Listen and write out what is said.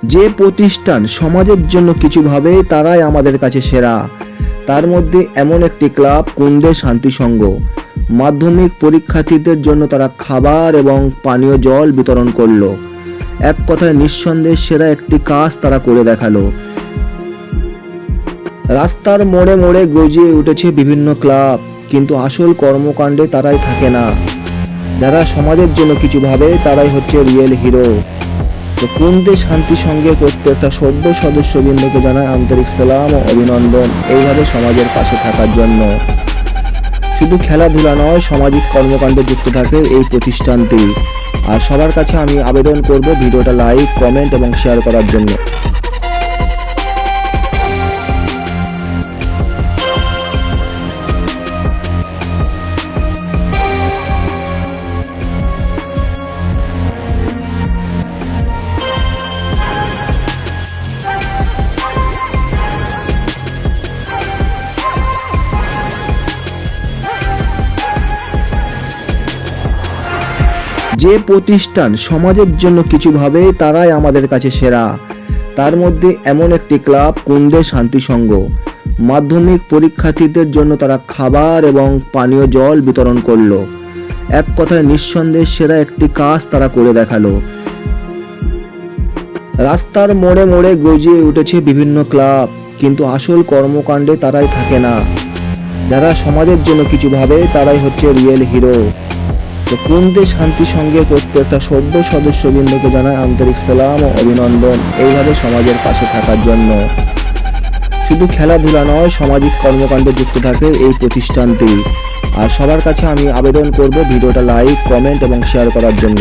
যে প্রতিষ্ঠান সমাজের জন্য কিছু ভাবে তারাই আমাদের কাছে সেরা। তার মধ্যে এমন একটি ক্লাব কুন্দে শান্তি সংঘ। মাধ্যমিক পরীক্ষার্থীদের জন্য তারা খাবার এবং পানীয় জল বিতরণ করলো। এক কথায় নিঃসন্দেহে সেরা একটি কাজ তারা করে দেখালো। রাস্তার মোড়ে মোড়ে গজিয়ে উঠেছে বিভিন্ন ক্লাব, কিন্তু আসল কর্মকাণ্ডে তারাই থাকে না। যারা সমাজের জন্য কিছু ভাবে তারাই হচ্ছে রিয়েল হিরো। তো কুন্দে শান্তি সংঘের প্রত্যেকটা সভ্য সদস্যবৃন্দকে জানায় আন্তরিক সালাম ও অভিনন্দন এইভাবে সমাজের পাশে থাকার জন্য। শুধু খেলাধুলা নয়, সামাজিক কর্মকাণ্ডে যুক্ত থাকে এই প্রতিষ্ঠানটি। আর সবার কাছে আমি আবেদন করব ভিডিওটা লাইক, কমেন্ট এবং শেয়ার করার জন্য। যে প্রতিষ্ঠান সমাজের জন্য কিছু ভাবে তারাই আমাদের কাছে সেরা। তার মধ্যে এমন একটি ক্লাব কুন্দে শান্তি সংঘ। মাধ্যমিক পরীক্ষার্থীদের জন্য তারা খাবার এবং পানীয় জল বিতরণ করলো। এক কথায় নিঃসন্দেহে সেরা একটি কাজ তারা করে দেখালো। রাস্তার মোড়ে মোড়ে গজিয়ে উঠেছে বিভিন্ন ক্লাব, কিন্তু আসল কর্মকাণ্ডে তারাই থাকে না। যারা সমাজের জন্য কিছু ভাবে তারাই হচ্ছে রিয়েল হিরো। তো কুন্দে শান্তি সংঘের প্রত্যেকটা সভ্য সদস্যবৃন্দকে জানায় আন্তরিক সালাম ও অভিনন্দন এইভাবে সমাজের পাশে থাকার জন্য। শুধু খেলাধুলা নয়, সামাজিক কর্মকাণ্ডে যুক্ত থাকে এই প্রতিষ্ঠানটি। আর সবার কাছে আমি আবেদন করব ভিডিওটা লাইক, কমেন্ট এবং শেয়ার করার জন্য।